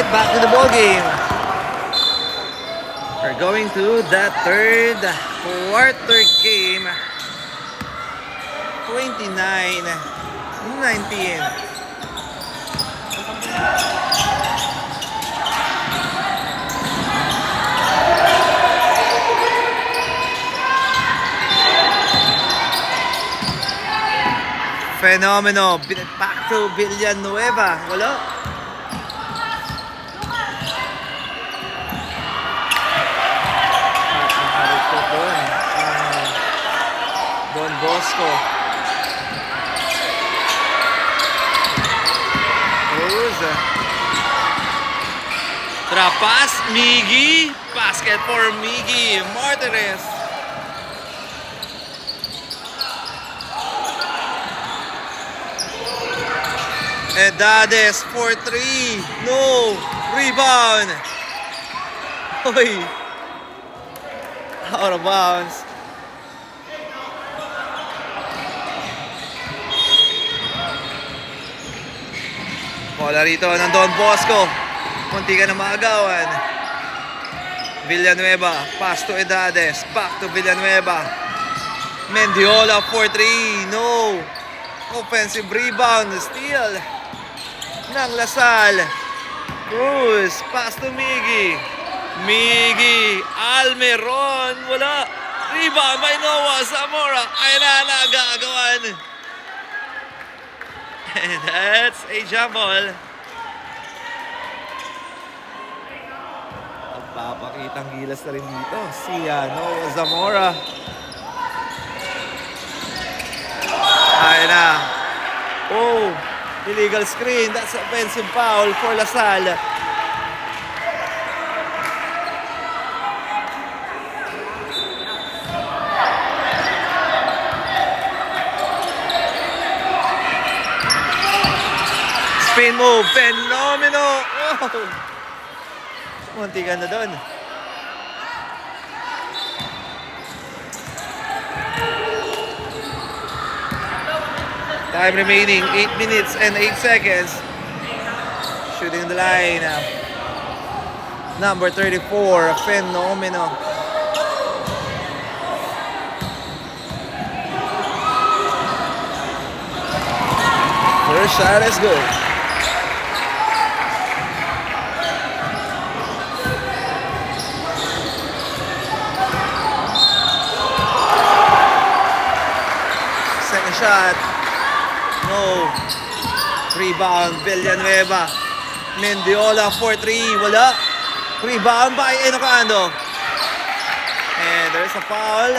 right, back to the ball game. We're going to the third quarter game. 29-19. Fenomeno, back to Villanueva. Wala. Don Bosco. Cruz. Trapas, Miggy. Basket for Miggy Martinez. Edades for 3. No. Rebound. Oy. Out of bounds. Bola rito ng Don Bosco. Munti ka na maagawan. Villanueva. Pass to Edades. Back to Villanueva. Mendiola for 3. No. Offensive rebound. Steal ng Lasal. Cruz. Pass to Miggy. Miggy. Almeron. Wala. Rebound by Noah Zamora. Ay na nagagawan. And that's a jump ball. Magpapakitang gilas na rin dito si Noah Zamora. Ay na. Oh, illegal screen. That's offensive foul for Lasal. Spin move, Fenomeno. Oh. Munti ka na doon. Time remaining, 8 minutes and 8 seconds. Shooting the line. Number 34, Fenomeno. First shot is good. Second shot. No. Rebound, Villanueva. Mendiola for 3. Wala. Rebound by Enocando. And there's a foul.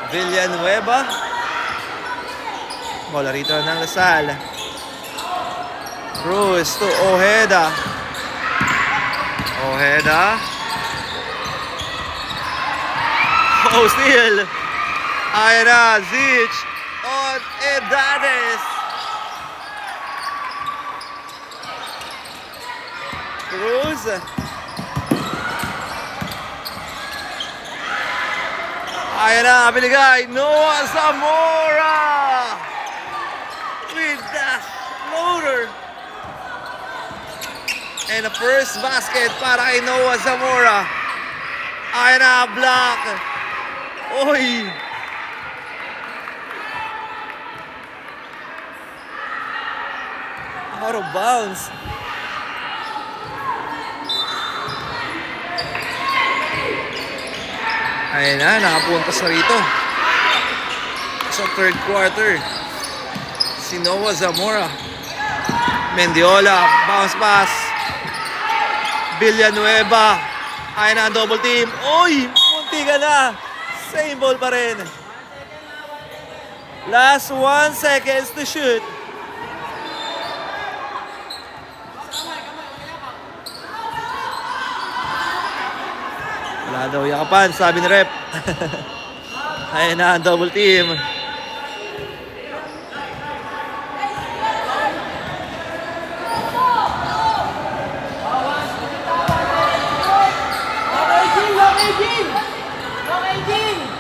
Villanueva. Bola rito ng Lasal. Cruz to Ojeda. Ojeda. Oh, steal. Aira Zic on Edades. Cruz. Aira, binigay. Noah Zamora with the floater. And the first basket para kay Noah Zamora. Aira, block. Oy. Out of bounds. Ayun na, nakapuntos na rito. Sa third quarter. Si Noah Zamora. Mendiola, bounce pass. Villanueva. Ayun na, double team. Oy, munti ka na. Same ball pa rin. Last 1 seconds to shoot. Wala daw yakapan, sabi ni rep. Ayun na, double team.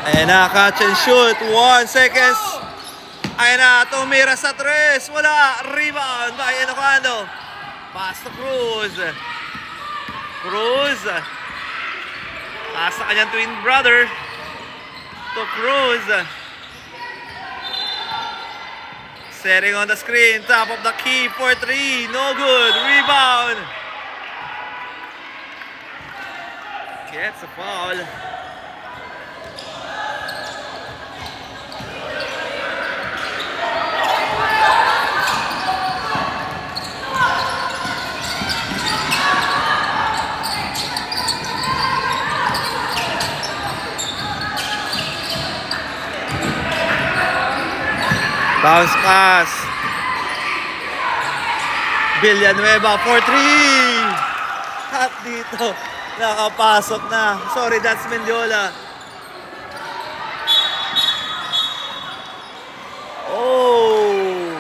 Ayun na, catch and shoot. 1 seconds. Ayan na, tumira sa tres. Wala. Rebound by Enocando. Pass to Cruz. Cruz. Pass sa kanyang twin brother. To Cruz. Setting on the screen. Top of the key for three. No good. Rebound. Gets a foul. Bounce pass. Villanueva for three. At dito, nakapasok na. Sorry, that's Mendiola. Oh.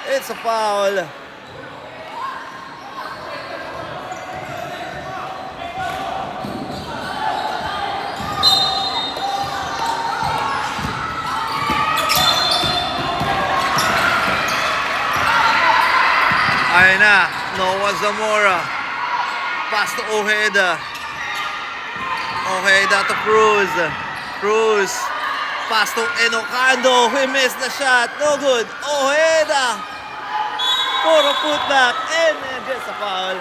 It's a foul. Ayun na, Noah Zamora. Pass to Ojeda. Ojeda to Cruz. Cruz. Pass to Enocando. He missed the shot. No good. Ojeda. For a putback. And just a foul.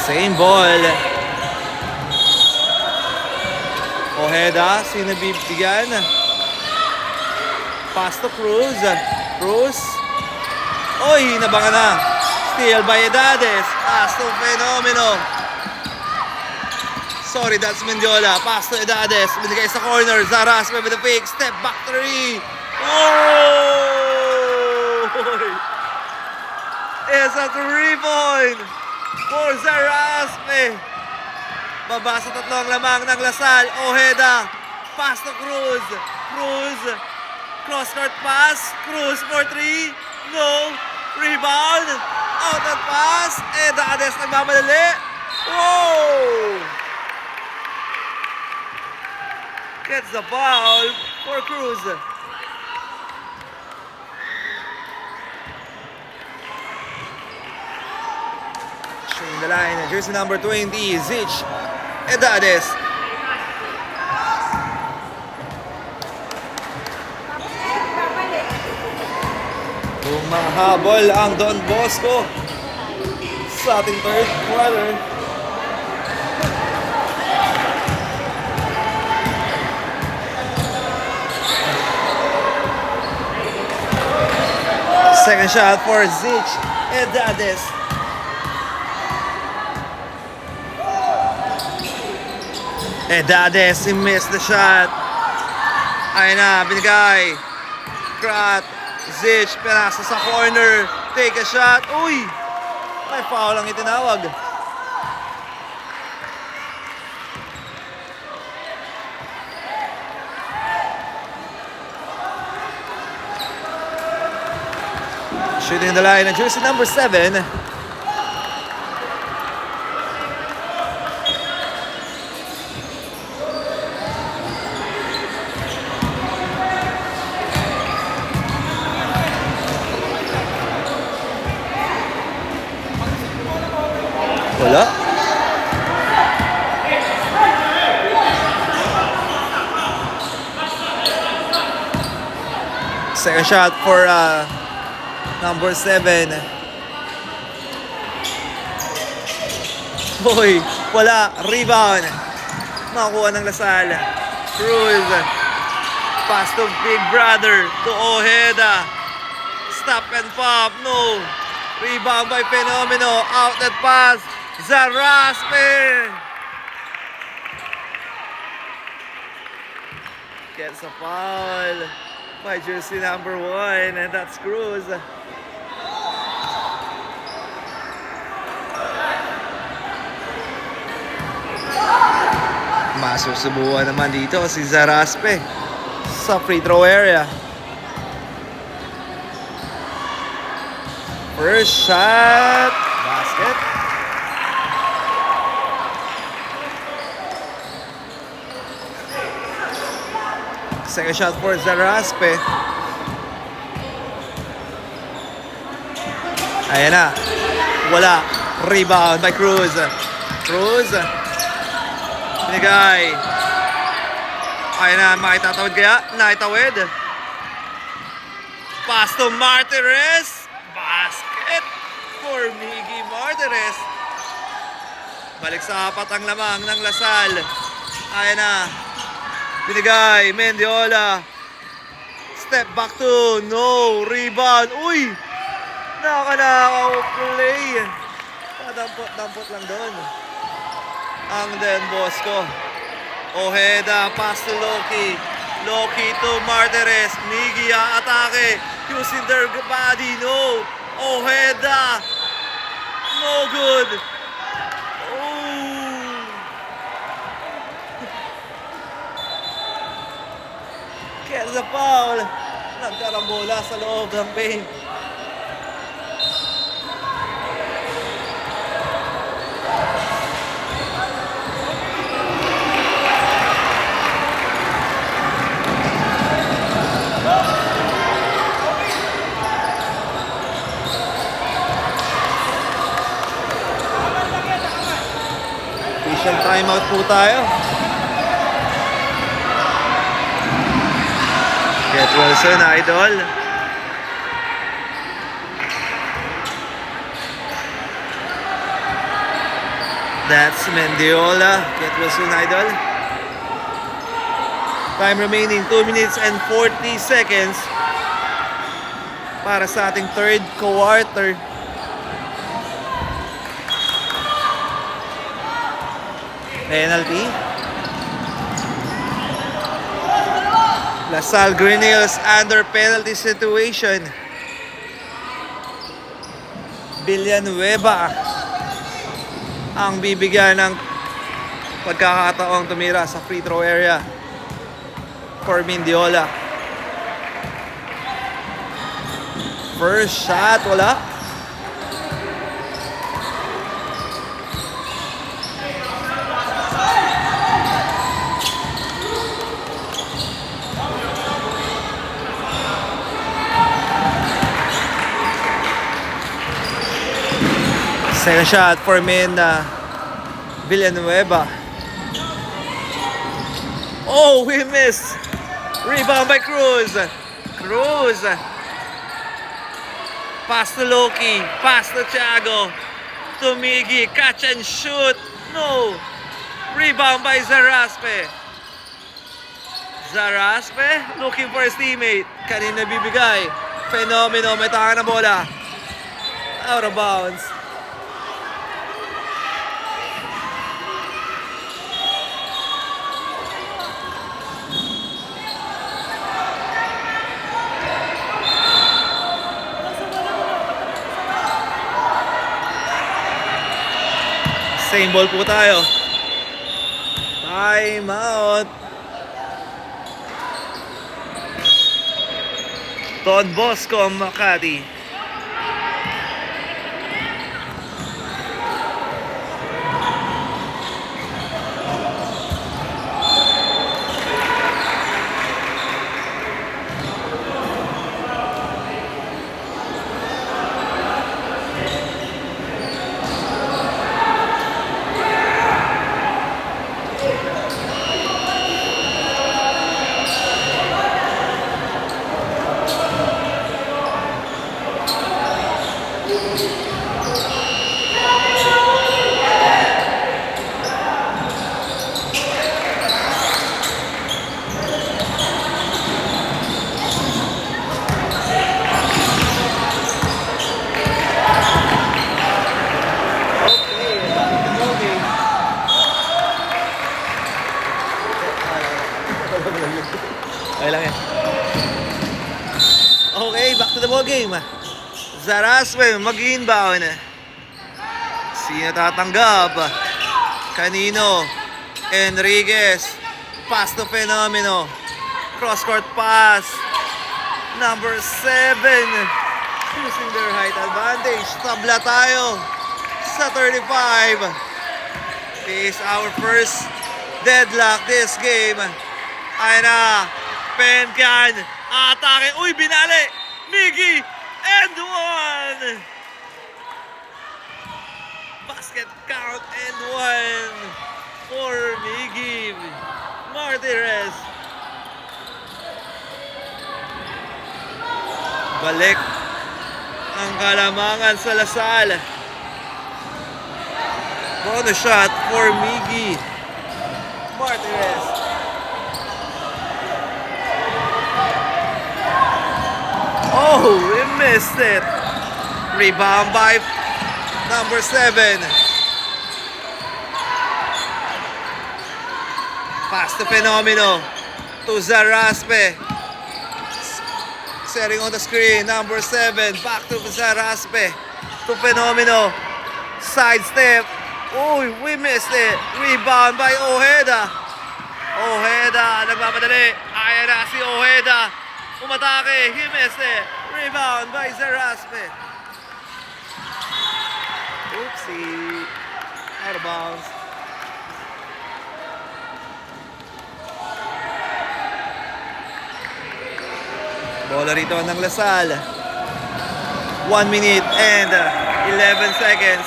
Same ball. Ojeda, sino bibigyan? Pass to Cruz. Cruz. Oy, nabangan na. Steal by Edades. Pass to Fenomeno. Sorry, that's Mendiola. Pass to Edades. Binigay sa corner. Zaraspe with the fake. Step back three. Oh! It's a 3-point. For Zaraspe. Baba sa tatlong lamang ng Lasal. Ojeda. Pass to Cruz. Cruz. Cross-court pass. Cruz for three. No. Rebound. Out of pass. Edades nagmamadali. Whoa! Gets the foul for Cruz. Showing the line, jersey number 20, Zich Edades. Humahabol ang Don Bosco sa ating third quarter. Second shot for Zich Edades. Edades, he missed the shot. Ayun na, binigay. Krat, Zich, pinasa sa corner. Take a shot. Uy! May foul ang itinawag. Shooting the line, jersey number 7. Wala. Second shot for number 7. Boy, wala. Rebound. Makuha ng Lasal. Cruz. Pass to big brother. To Ojeda. Stop and pop. No. Rebound by Fenomeno. Outlet pass. Zaraspe. Gets a foul by jersey number 1, and that's Cruz. Masusubukan naman dito si Zaraspe sa free throw area. First shot, basket. Second shot for Zaraspe. Ayan na. Wala. Rebound by Cruz. Cruz. Binigay. Ayan na. Makitatawid kaya? Nakitawid. Pass to Martirez. Basket for Miggy Martirez. Balik sa apat ang lamang ng Lasal. Ayan na. Binigay. Mendiola. Step back to. No. Rebound. Uy! Nakanakaw play. Padampot lang doon. Ang Den Bosco. Ojeda, pass to Loki. Loki to Martirez. Miggy atake. Using their body. No. Ojeda. No good. Oh. Kaya sa foul. Nagkarambola sa loob ng paint. Official timeout po tayo. Get Wilson, idol. That's Mendiola. Get Wilson, idol. Time remaining 2 minutes and 40 seconds para sa ating third quarter. Penalty. Lasal Green Hills under penalty situation. Villanueva ang bibigyan ng pagkakataong tumira sa free throw area for Mendiola. First shot, wala. Second shot for Villanueva. Oh, we missed. Rebound by Cruz. Cruz. Pass to Loki. Pass to Thiago. To Miggy. Catch and shoot. No. Rebound by Zaraspe. Zaraspe looking for his teammate. Kanina bibigay. Fenomeno. May taka na bola. Out of bounds. Same ball po tayo. Time out. Don Bosco Makati. Okay lang yan. Okay, back to the ball game. Zaraspe mag-inbound. Sino tatanggap? Kanino? Enriquez. Pass to Fenomeno. Cross-court pass. Number 7. Using their height advantage. Tabla tayo sa 35. This is our first deadlock this game. Ayun na. Penkan. Atake. Uy, binali. Miggy. And one. Basket count and one for Miggy Martirez. Balik ang kalamangan sa Lasal. Bonus shot for Miggy Martirez. Oh, we missed it. Rebound by number 7. Pass to Fenomeno. To Zaraspe. Setting on the screen. Number 7. Back to Zaraspe. To Fenomeno. Sidestep. Uy, we missed it. Rebound by Ojeda. Ojeda. Nagmamadali. Ayan na si Ojeda. Umatake. He missed it. Rebound by Zaraspe. Oopsie. Out of bounds. Bola rito ng Lasal. 1 minute and 11 seconds.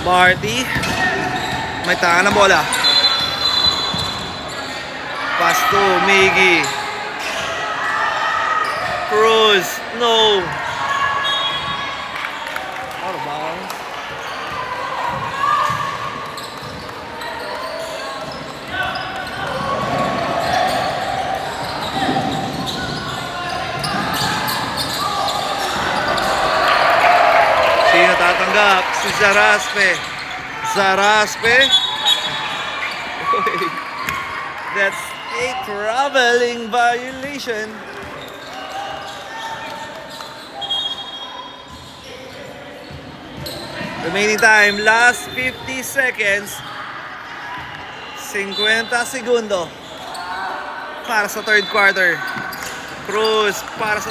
Marty. May tanga ng bola. Pass to Miggy. Cruz. No. Out of bounds. Sino tatanggap? Si Zaraspe. Zaraspe. That's a traveling violation. Remaining time, last 50 seconds. 50 segundo para sa third quarter. Cruz para sa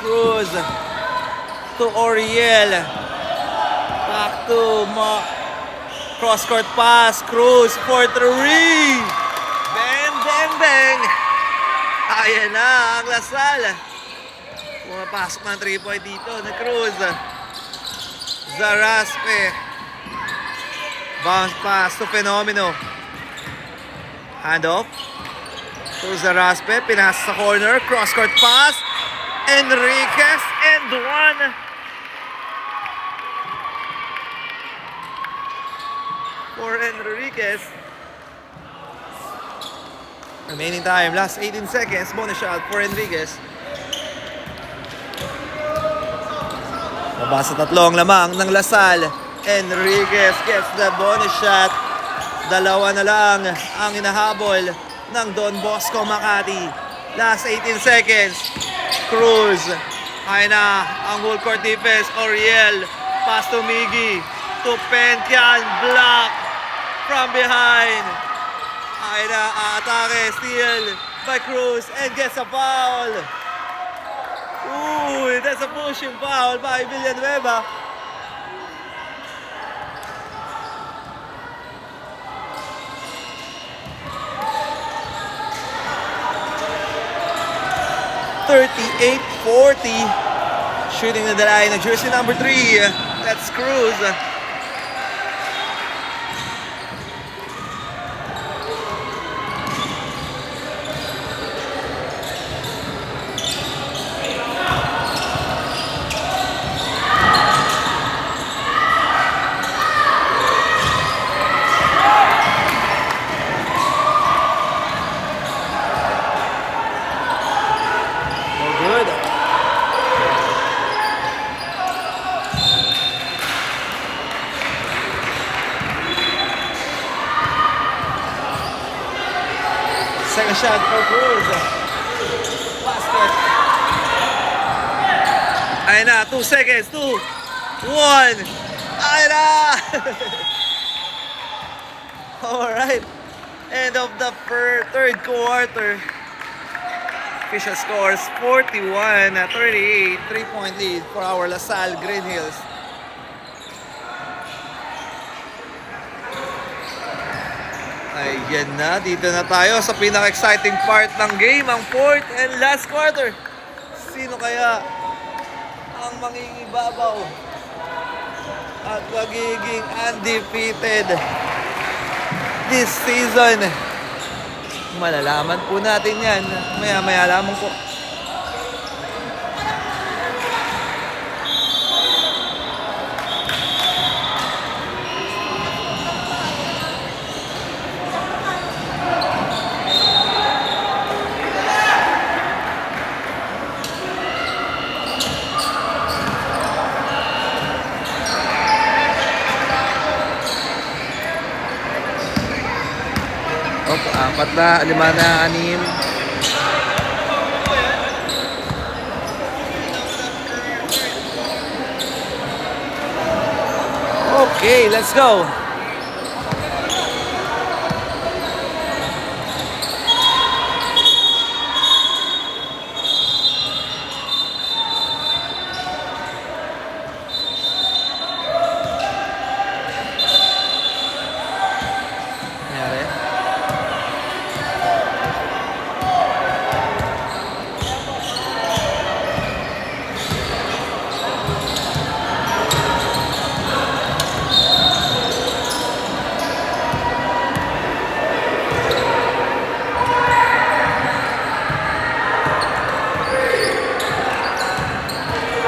Cruz to Oriel. Back to cross-court pass. Cruz for 3. Bang, bang, bang. Ayan na ang Lasal. Pumapasok ng 3-point dito na Cruz. Zaraspe. Bounce pass to Fenomeno. Handoff to Zaraspe. Pinasa sa corner. Cross-court pass. Enriquez and one. For Enriquez. Remaining time. Last 18 seconds. Bonus shot for Enriquez. Mabasa tatlong lamang ng Lasal. Enriquez gets the bonus shot. Dalawa na lang ang inahabol ng Don Bosco Makati. Last 18 seconds. Cruz. Ay na ang full court defense. Oriel. Pass to Miggy. To Penkian. Block from behind. Ay na atake. Steal by Cruz and gets a foul. Ooh, that's a pushing foul by Villanueva. .38-40. Shooting to the line of jersey number 3. That's Cruz. Second shot for Cruz. Ayun na, 2 seconds, 2, 1. Ayun na! Alright. End of the third quarter. Official scores 41-38. 3-point lead for our LaSalle Green Hills. Ayan na, dito na tayo sa pinaka-exciting part ng game, ang fourth and last quarter. Sino kaya ang mangingibabaw at magiging undefeated this season? Malalaman po natin yan maya-maya lamang po. Apat na, 5 na, 6. Okay, let's go.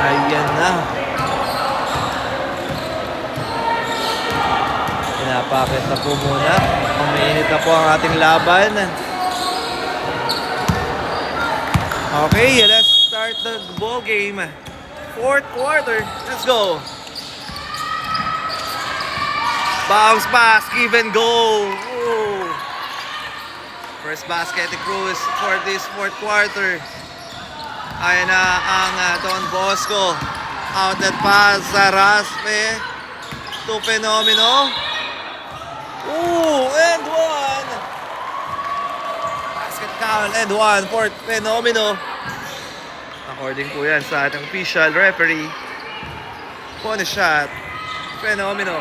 Ayan na. Pinapakit na po muna. Umiinit na po ang ating laban. Okay, let's start the ball game. Fourth quarter. Let's go. Bounce pass, give and go. Ooh. First basket to Cruz for this fourth quarter. Ayan na ang Don Bosco. Outlet pass sa Raspe to Fenomeno. Ooh, and one. Basket count and one for Fenomeno. According po yan sa ating official referee. Bonus shot. Fenomeno.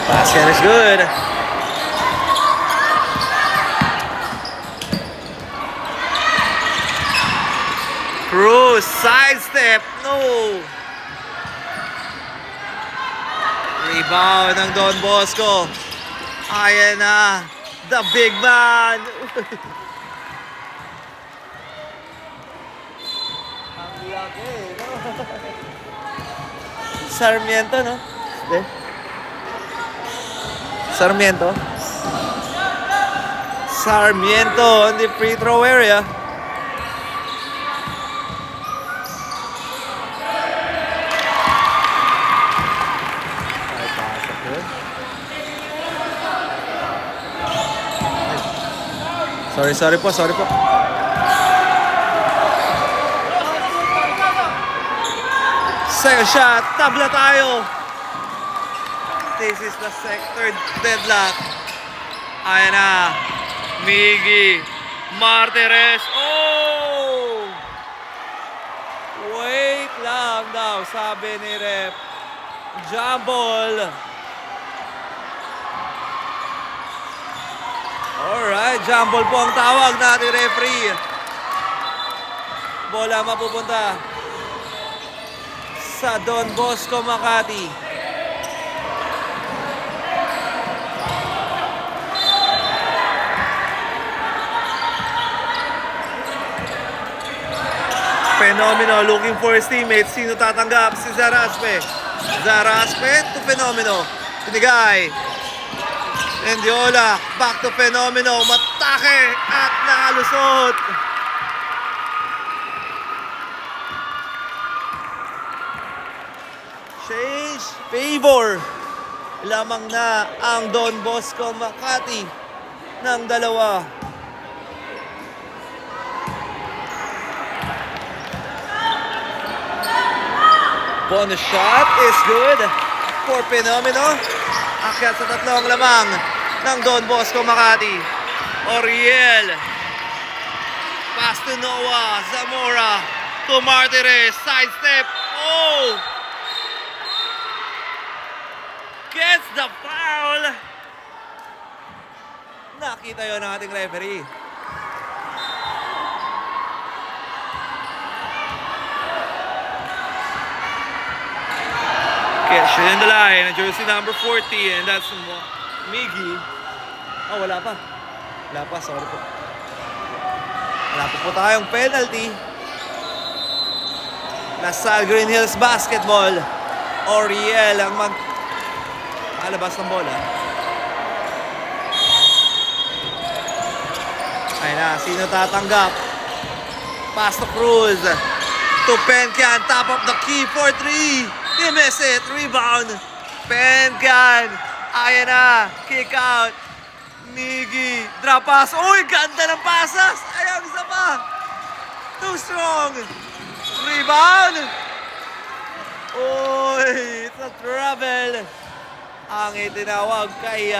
Basket is good. Cruz, sidestep, no. Rebound ng Don Bosco. Ayan na, the big man. Ang laki, no? Sarmiento, no? Sarmiento. Sarmiento on the free throw area. Sorry po. Second shot, tabla tayo. This is the third deadlock. Ayan na. Miggy Martires. Oh! Wait lang daw, sabi ni Rep. Jump ball. Alright, jump ball po ang tawag natin, referee. Bola mapupunta sa Don Bosco Makati. Fenomeno looking for his teammates. Sino tatanggap? Si Zaraspe. Zaraspe to Fenomeno. Pinigay. Endiola. Back to Fenomeno. Matake at nakalusot. Favor. Lamang na ang Don Bosco Makati ng dalawa. Bonus shot is good for Fenomeno. Akyat sa tatlong lamang ng Don Bosco Makati. Oriel. Pass to Noah. Zamora to Martires. Sidestep. Oh! Gets the foul. Nakita yun ng ating referee. Catch in the line, jersey number 40, and that's Miggy. Oh, wala pa. Wala pa, sorry po. Wala po tayong penalty. Lasal Green Hills Basketball. Oriel ang alabas ng bola. Ayun na, sino tatanggap? Pass to Cruz. To Pencan, top of the key for 3. He miss it. Rebound. Pencan. Ayan na. Kick out. Miggy. Drop pass. Uy, ganda ng pasas. Ayaw, isa pa. Too strong. Rebound. Uy, it's a trouble. Ang itinawag kay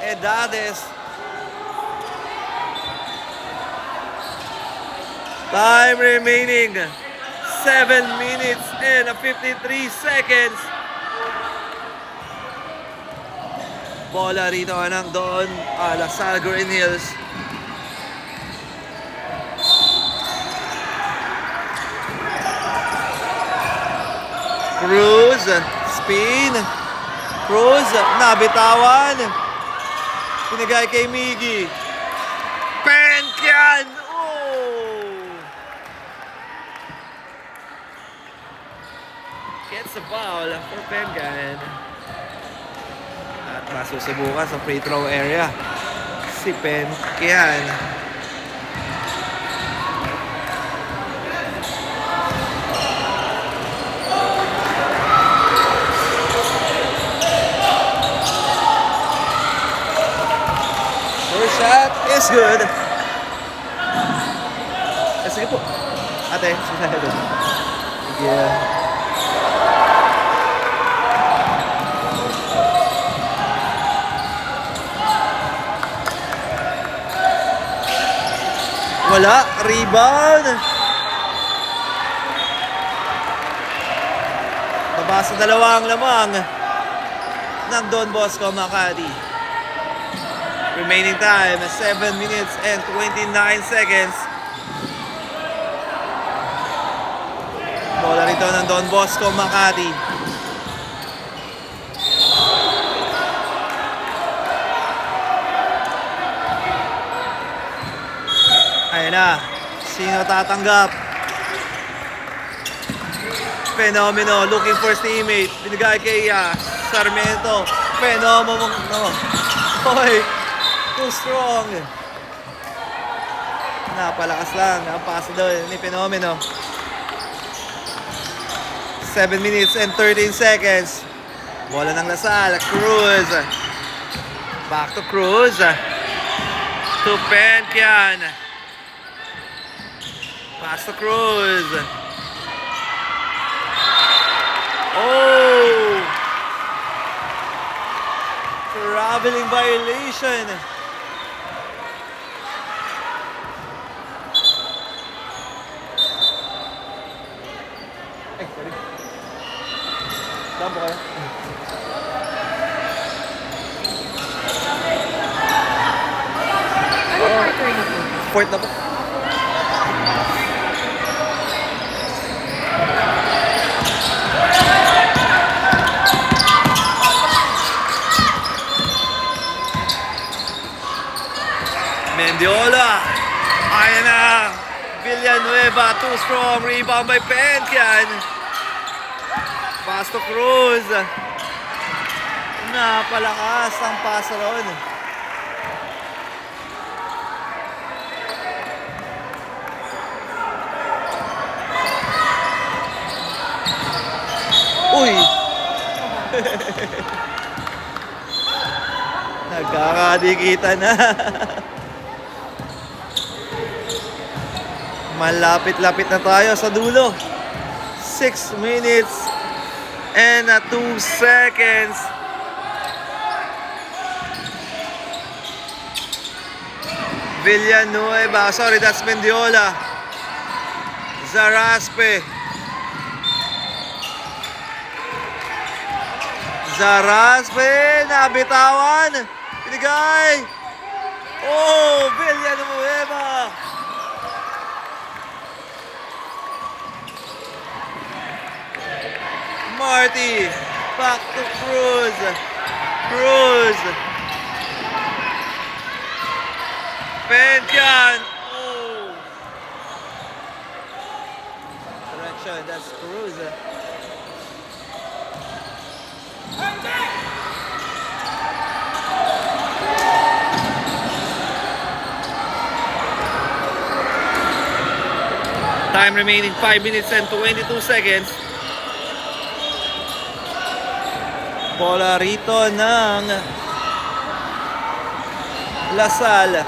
Edades. Time remaining. 7 minutes and 53 seconds. Bola rito ng Don Lasal Green Hills. Cruz, spin. Cruz, nabitawan. Pinigay kay Miggy. Pencan! Gets a foul for Pencan. At masusubukan sa free throw area si Pencan. First shot is good. Sige po. Ate, susahe doon. Yeah. Wala. Rebound. Baba sa dalawang lamang ng Don Bosco Makati. Remaining time, 7 minutes and 29 seconds. Bola rito ng Don Bosco Makati. Ayan na. Sino tatanggap? Fenomeno looking for his teammate. Binigay kay Sarmiento. Fenomeno. Hoy. Too strong. Napalakas lang. Napasa doon ni Fenomeno. 7 minutes and 13 seconds. Bola ng Lasal. Cruz. Back to Cruz. To Pencan. Pass to Cruz. Oh! Traveling violation. Ay, sorry. Saan po kayo? Fourth na po. Mendiola. Ayan na. Villanueva, too strong. Rebound by Pencan. Pass to Cruz. Napalakas ang pasa ron. Uy! Nagkakadikita na. Malapit-lapit na tayo sa dulo. 6 minutes and 2 seconds. Villanueva, sorry, that's Mendiola. Zaraspe. Zaraspe, nabitawan. Pinigay. Oh, Villanueva. Marty, back to Cruz. Cruz. Pencan. Oh. Correction, that's Cruz. Time remaining 5 minutes and 22 seconds. Bola rito ng Lasal.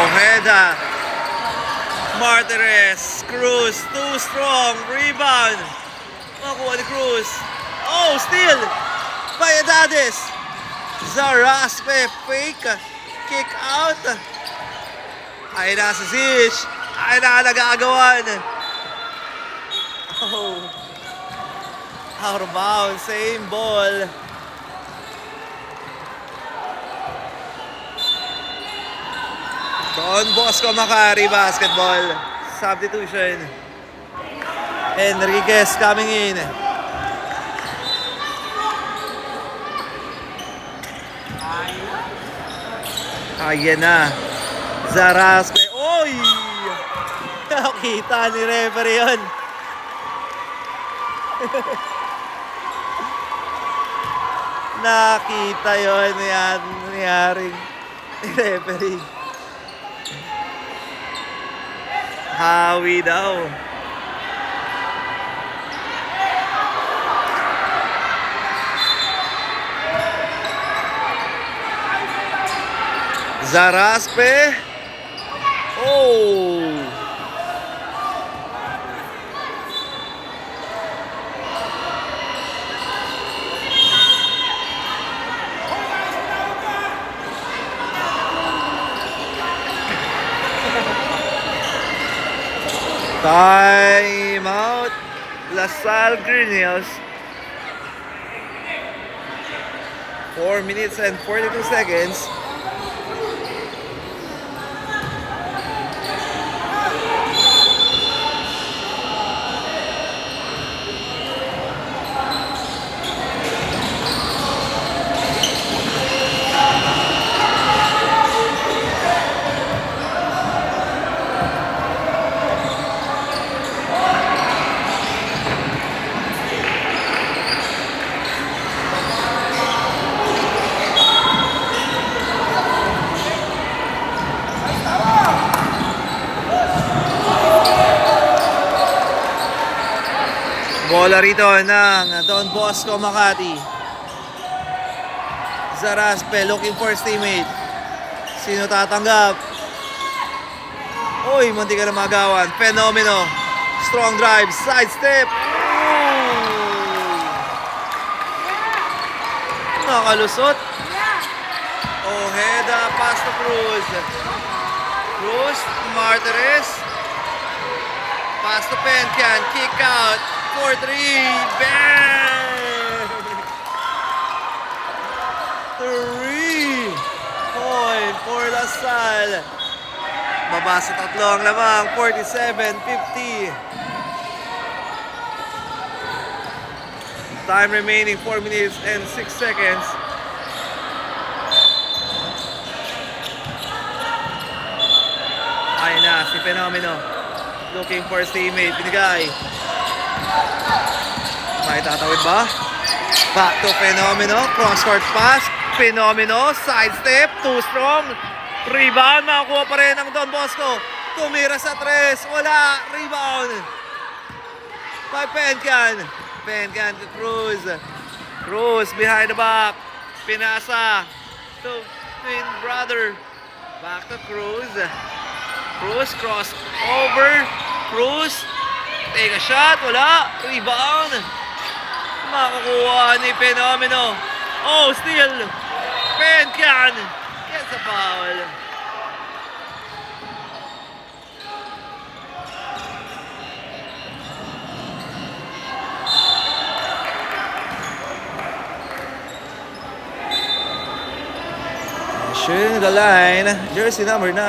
Ojeda. Martires, Cruz, too strong, rebound. Makuha ni Cruz. Oh, steal! Bayadades. Zaraspe, fake, kick out. Ay na sa Zich. Ay na nag-aagawan. Oh. Out of bounds, same ball. Don Bosco Macari basketball. Substitution. Enriquez coming in. Ayan na. Zaraspe. Oy! Nakita ni referee yun. Nakita yun. Nangyari ni referee. Hawi daw. Zaraspe. Oh. Time out. LaSalle Green Hills. 4 minutes and 42 seconds. Bola rito ng Don Bosco Makati. Zaraspe looking for his teammate. Sino tatanggap? Uy, munti ka na magawan. Fenomeno. Strong drive. Side step. Nakalusot. Ojeda pass to Cruz. Cruz, Martires. Pass to Pencan. Kick out. 4-3, bang! 3 point for LaSalle. Baba sa tatlo ang lamang, 47-50. Time remaining 4 minutes and 6 seconds. Ayun na, si Fenomeno. looking for his teammate. Binigay. May tatawid ba? Back to Fenomeno. Cross-court pass. Fenomeno. Sidestep. Too strong. Rebound. Makakuha pa rin ang Don Bosco. Tumira sa 3. Wala. Rebound. By Pencan. Pencan to Cruz. Cruz behind the back. Pinasa to twin brother. Back to Cruz. Cruz cross over. Cruz. Take a shot. Wala. Rebound. Makakuha ni Fenomeno. Oh, still. Pencan. Gets a foul. Shooting the line, jersey number 9.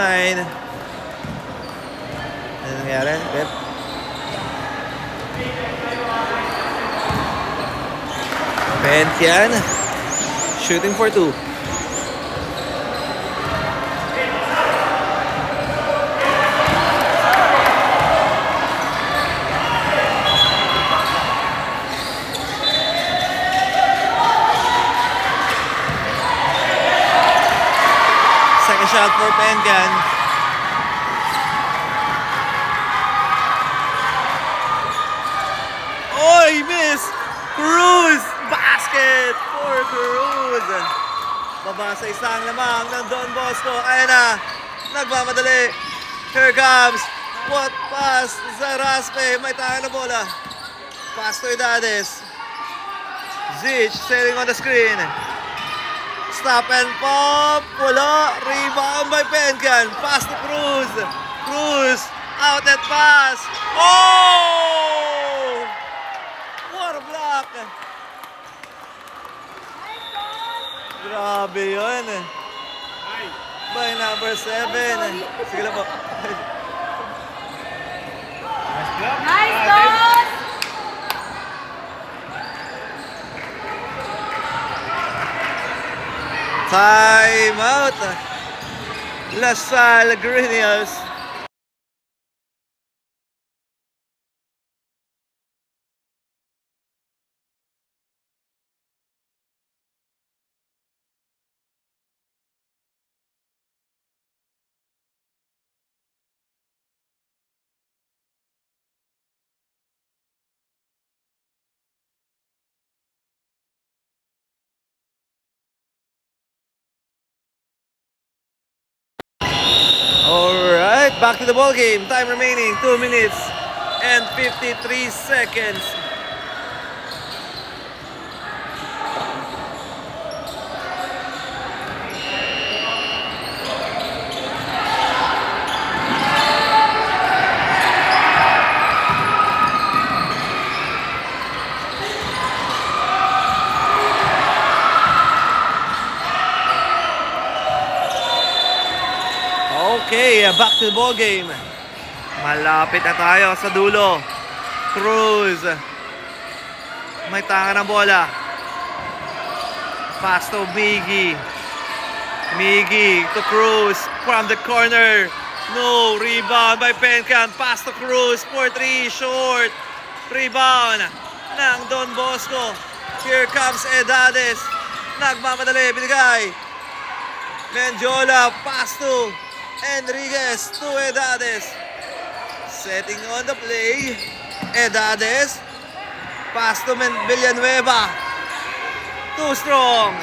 Ano nangyari? Pep? Pencan, shooting for 2. Shot for Pencan. Oy, miss! Cruz! Basket for Cruz! Baba sa isang lamang ng Don Bosco. Ayan na, nagmamadali. Here comes. What pass? Zaraspe. May tahan na bola. Pass to Edades. Zich setting on the screen. Stop and pop. Wala. Rebound by Pencan. Pass to Cruz. Cruz. Outlet pass. Oh! What a block. Grabe yun. By number 7. Sige lang po. Nice, Dos! Time out. LaSalle Greniers. Alright, back to the ball game. Time remaining 2 minutes and 53 seconds. Okay, back to the ball game. Malapit na tayo sa dulo. Cruz. May tanga ng bola. Pass to Miggy. Miggy to Cruz from the corner. No, rebound by Pencan. Pass to Cruz for 3, short. Rebound ng Don Bosco. Here comes Edades. Nagmamadali, binigay. Mendiola, pass to Enriquez to Edades. Setting on the play. Edades. Pass to Villanueva. Too strong.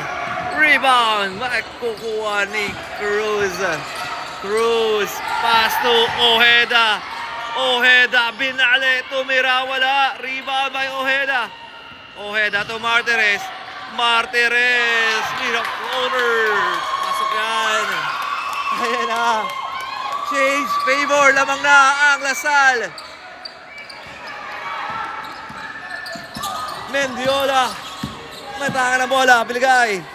Rebound. Makukuha ni Cruz. Cruz. Pass to Ojeda. Ojeda. Binali. Tumira. Wala. Rebound by Ojeda. Ojeda to Martires. Martires. Mira corner. Pasok yan. Ayan na. Change favor. Lamang na ang LaSalle. Mendiola. May tanga ng bola. Piligay.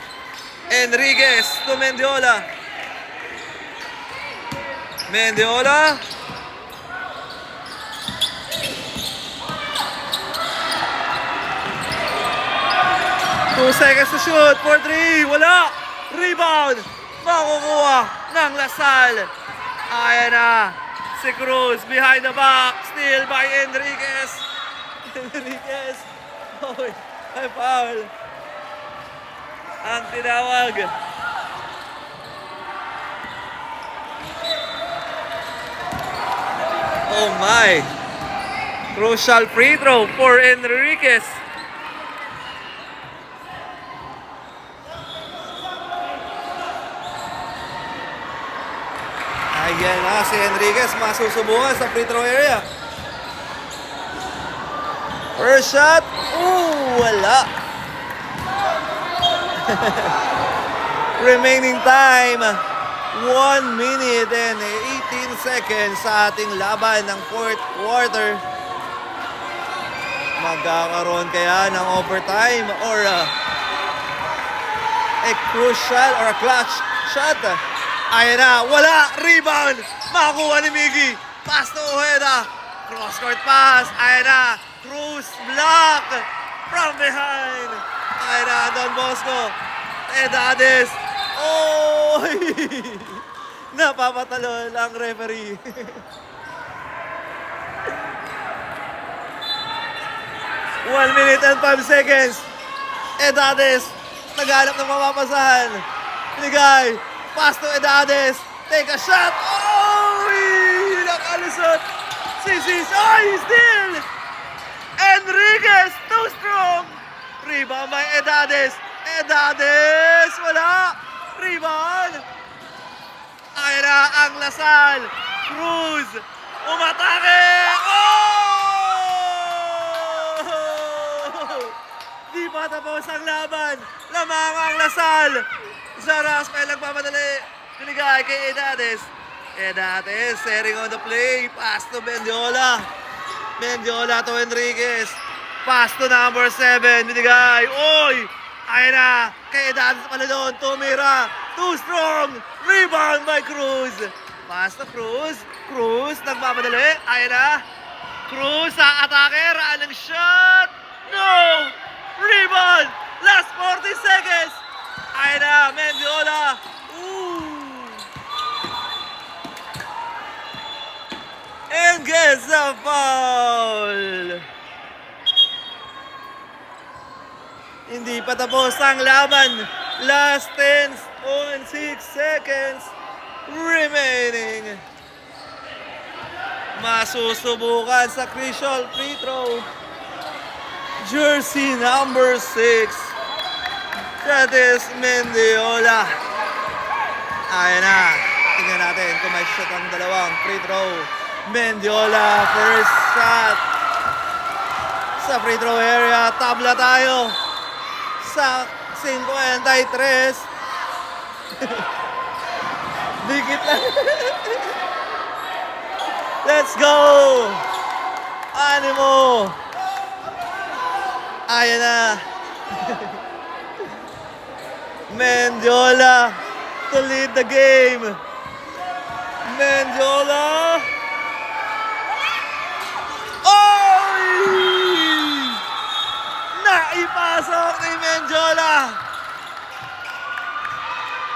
Enriquez to Mendiola. Mendiola. Two seconds to shoot. For 3. Wala. Rebound. Makukuha ng LaSalle. Ayan na. Si Cruz behind the back. Still by Enriquez. Enriquez. Oh, ay foul. Ang tinawag. Oh my. Crucial free throw for Enriquez. Ayan na si Enriquez, masusubukan sa free throw area. First shot, wala. Remaining time, 1 minute and 18 seconds sa ating laban ng fourth quarter. Magkakaroon kaya ng overtime or a crucial or a clutch shot? Ayan na, wala, rebound, makakuha ni Miggy, pass to Ojeda, cross-court pass, ayan na, Cruz block from behind, ayan na, Don Bosco, Edades, oh, napapatalo ang referee. 1 minute and 5 seconds, Edades, naghanap ng mapapasahan, Ligay, pass to Edades. Take a shot. Oh! Nakalusot. Sisis. Oh, still. Enriquez. Too strong. Rebound by Edades. Edades. Wala. Rebound. Ayan na ang Lasal. Cruz. Umatake. Oh! Di pa tapos ang laban. Lamang ang Lasal. Zaras pa nagpapadali. Binigay kay Edades. Edades, setting on the play. Pass to Mendiola. Mendiola to Enriquez. Pass to number 7. Binigay. Oy! Ayan na. Kay Edades pala doon. Tumira. Too strong. Rebound by Cruz. Pass to Cruz. Cruz, nagpapadali. Ayan na. Cruz sa atake. Raan ng shot. No! Rebound. Last 40 seconds. Ayan na, Mendiola. And gets a foul. Hindi pa tapos ang laban. Last 10.6 seconds remaining. Masusubukan sa crucial free throw. Jersey number 6. That is Mendiola. Ayan na. Tingnan natin kung may shot ang dalawang free throw. Mendiola, first shot. Sa free throw area, tabla tayo. Sa 53. Dikit lang. Let's go! Animo! Ayan na. Mendiola to lead the game. Mendiola. Oh! Naipasok ni Mendiola.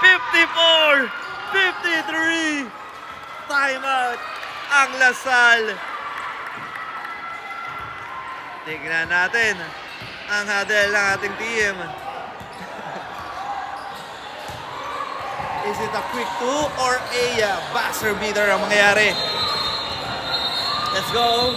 54-53. Timeout ang Lasal. Tignan natin ang huddle ng ating team. Is it a quick 2 or a buzzer beater ang mangyayari? Let's go!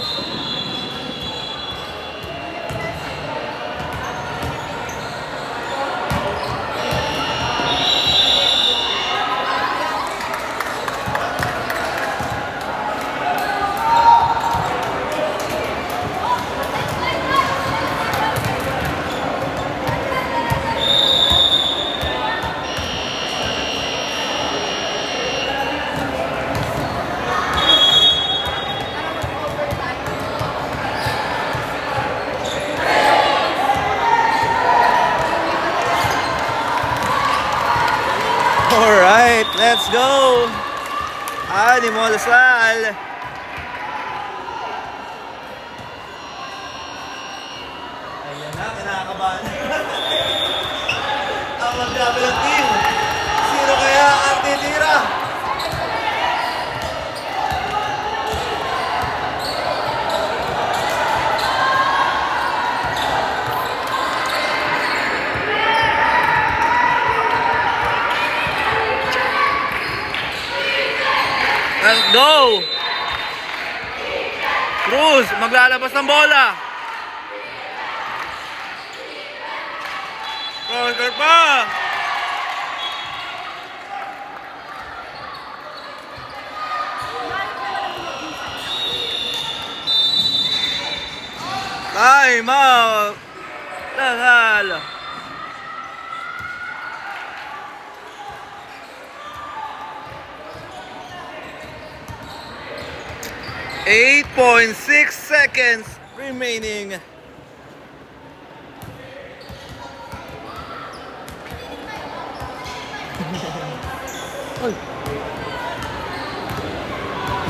Alright, let's go! Animo Lasal! Ayan na, kinakabahan. Ang magkabilang team. Sino kaya ang titira? Let's go! Cruz, maglalabas ng bola. Cruz pa! Time out! Lasal! 8.6 seconds remaining.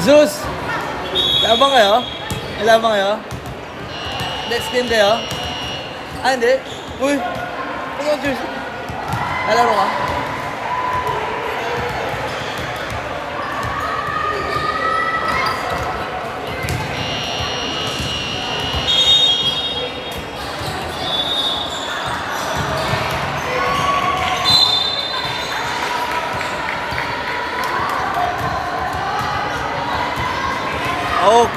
Zeus! Labang kayo? May labang kayo? Next game kayo? Ah, hindi? Uy! Ano ka, Zeus? Lalaro ka?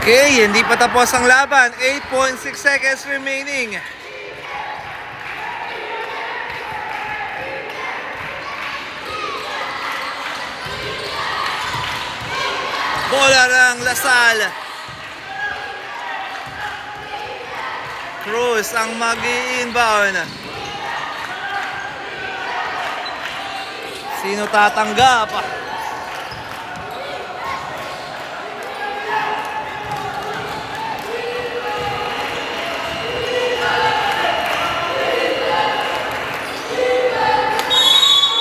Okay, hindi pa tapos ang laban. 8.6 seconds remaining. Bola ng Lasal. Cruz ang mag-i-inbound. Sino tatanggap?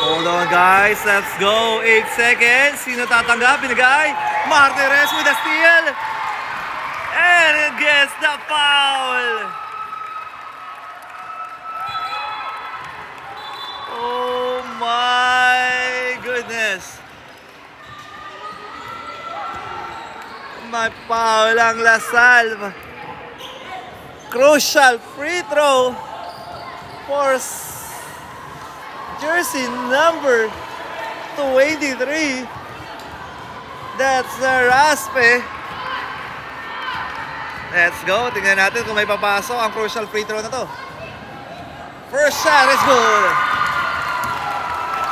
Hold on guys, let's go. 8 seconds. Sino tatanggap? Binigay. Martinez with a steal. And it gets the foul. Oh my goodness. May foul ang Lasal. Crucial free throw for jersey number 23. That's Raspe. Let's go. Tingnan natin kung may papasok ang crucial free throw na to. First shot is good.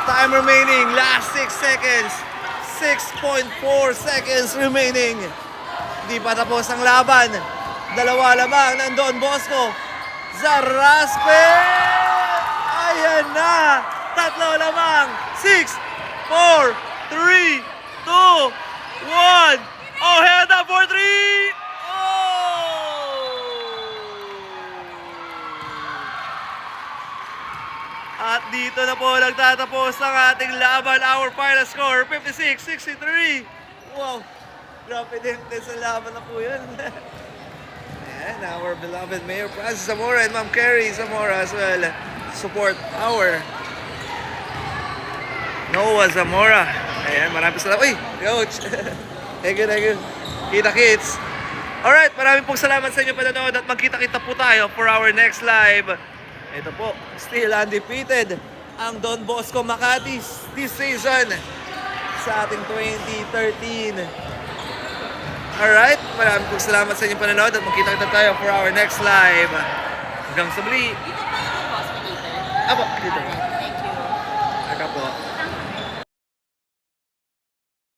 Time remaining. Last 6 seconds. 6.4 seconds remaining. Di pa tapos ang laban. Dalawa lamang ng Don Bosco. Raspe. Ayan na. Tatlo lamang. 6, 4, 3, 2, 1. Oh, head up for 3. Oh! At dito na po nagtatapos ang ating laban. Our final score, 56-63. Wow. Grabe din sa laban na po yun. And our beloved Mayor Francis Zamora and Ma'am Carrie Zamora as well. Support our Noah Zamora. Ayan, maraming salamat. Uy, coach. Thank you, thank you. Kita-kits. Alright, maraming pong salamat sa inyo panonood at magkita-kita po tayo for our next live. Ito po, still undefeated ang Don Bosco Makati this season sa ating 2013. Alright, maraming pong salamat sa inyo panonood at magkita-kita tayo for our next live. Hanggang sa muli. Dito pa yung hospital. Apo, dito. Thank you. Aka po.